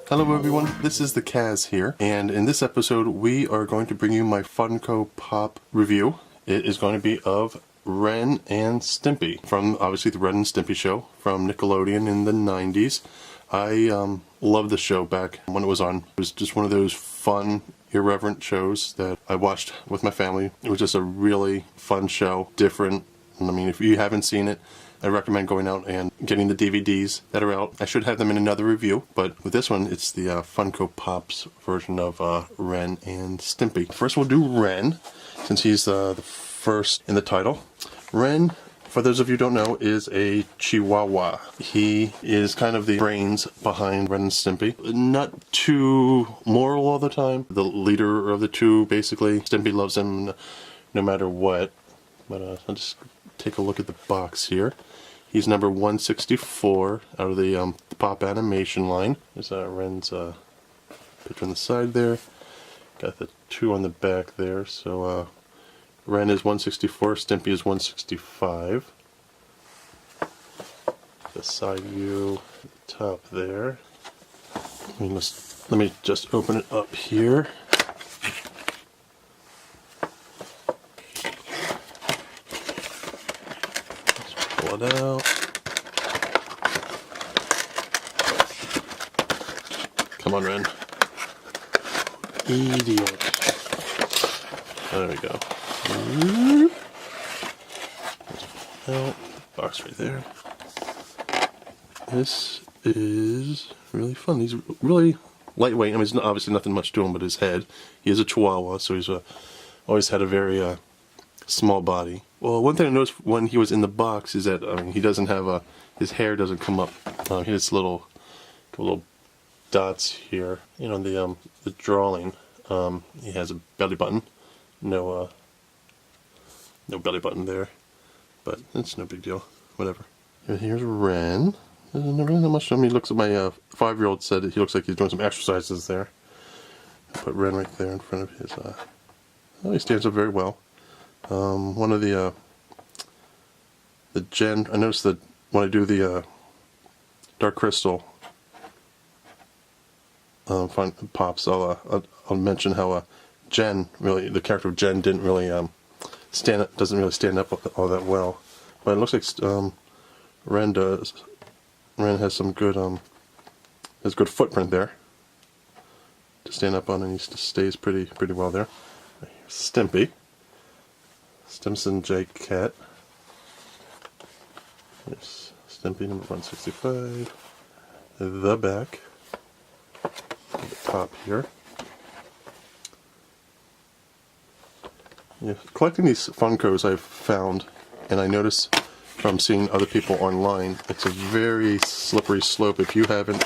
Hello everyone, this is the Kaz here, and in this episode we are going to bring you my Funko Pop review. It is going to be of Ren and Stimpy, from obviously the Ren and Stimpy show from Nickelodeon in the 90s. I loved the show back when it was on. It was just one of those fun, irreverent shows that I watched with my family. It was just a really fun show, different. I mean, if you haven't seen it, I recommend going out and getting the DVDs that are out. I should have them in another review, but with this one, it's the Funko Pop's version of Ren and Stimpy. First, we'll do Ren, since he's the first in the title. Ren, for those of you who don't know, is a Chihuahua. He is kind of the brains behind Ren and Stimpy. Not too moral all the time. The leader of the two, basically. Stimpy loves him no matter what. But I'll just take a look at the box here. He's number 164 out of the Pop animation line. There's Ren's picture on the side there. Got the 2 on the back there. So Ren is 164, Stimpy is 165. The side view, the top there. Let me just open it up here. Pull it out. Come on, Ren. Idiot. There we go. Out. Box right there. This is really fun. He's really lightweight. I mean, there's obviously nothing much to him but his head. He is a Chihuahua, so he's always had a very small body. Well, one thing I noticed when he was in the box is that he doesn't have his hair doesn't come up. He has little dots here. You know, the drawing. He has a belly button. No belly button there, but it's no big deal. Whatever. And here's Ren. There's not really much to him. He looks at my 5-year-old said that he looks like he's doing some exercises there. I put Ren right there in front of his. Oh, he stands up very well. One of the Gen. I noticed that when I do the Dark Crystal fun pops, I'll mention how Jen, really, the character of Jen didn't really doesn't really stand up all that well, but it looks like Ren does. Ren has some good has good footprint there to stand up on, and he stays pretty well there. Here's Stimpy. Stimson J. Cat. There's Stimpy, number 165. The back. The top here. Yeah, collecting these Funkos I've found, and I notice from seeing other people online, it's a very slippery slope if you haven't.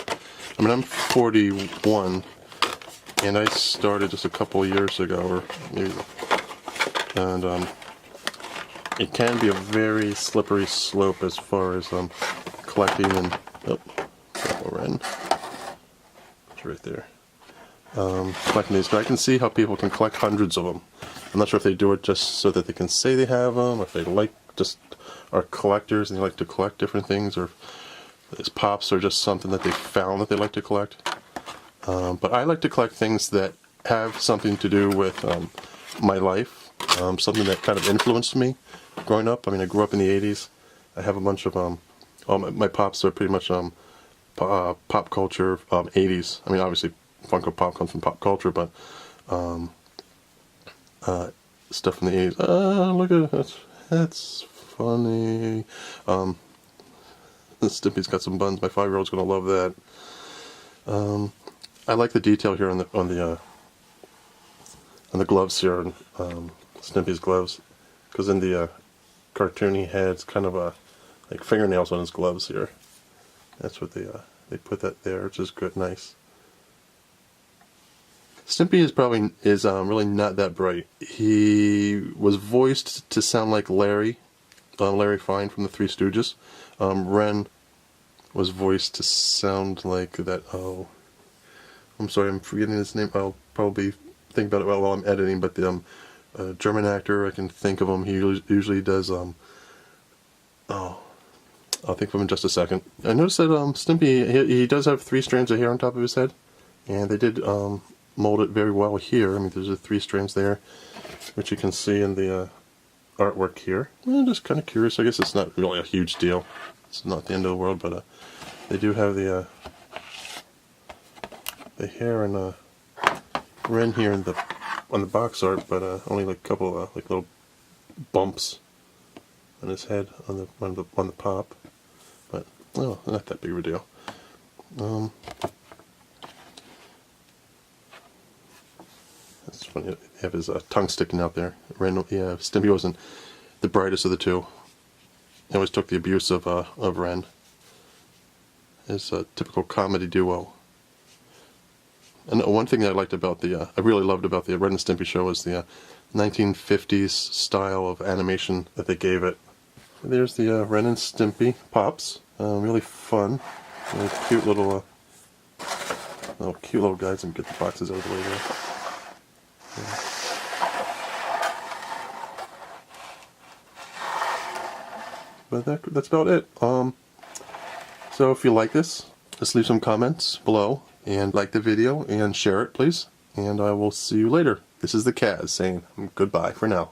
I mean, I'm 41, and I started just a couple years ago, or maybe, and it can be a very slippery slope as far as collecting and Ren. It's right there. Collecting these, but I can see how people can collect hundreds of them. I'm not sure if they do it just so that they can say they have them, or if they are collectors and they like to collect different things, or if it's pops or just something that they found that they like to collect. But I like to collect things that have something to do with my life, something that kind of influenced me growing up. I mean, I grew up in the 80s. I have a bunch of all my pops are pretty much pop culture 80s. I mean, obviously Funko Pop comes from pop culture, but stuff from the 80s. Look at that. That's funny. Stimpy's got some buns. My 5-year-old's gonna love that. I like the detail here on the gloves here, on Stimpy's gloves, because in the cartoon he had kind of like fingernails on his gloves here. That's what they put that there, which is good, nice. Stimpy is really not that bright. He was voiced to sound like Larry Fine from the Three Stooges. Ren was voiced to sound like that. Oh, I'm sorry, I'm forgetting his name. I'll probably think about it while I'm editing. But the German actor, I can think of him. He usually does. I'll think of him in just a second. I noticed that Stimpy, he does have 3 strands of hair on top of his head, and they did mold it very well here. I mean, there's 3 strands there, which you can see in the artwork here. I'm just kind of curious. I guess it's not really a huge deal. It's not the end of the world, but they do have the hair and Ren here in on the box art, but only like a couple of like little bumps on his head on the pop. But oh, not that big of a deal. It's funny. They have his tongue sticking out there. Stimpy wasn't the brightest of the two. He always took the abuse of Ren. His typical comedy duo. And one thing that I really loved about the Ren and Stimpy show was the 1950s style of animation that they gave it. There's the Ren and Stimpy Pops. Really fun. Really cute little guys. And get the boxes out of the way there. Yeah. But that's about it. So if you like this, just leave some comments below. And like the video and share it, please. And I will see you later. This is the Kaz saying goodbye for now.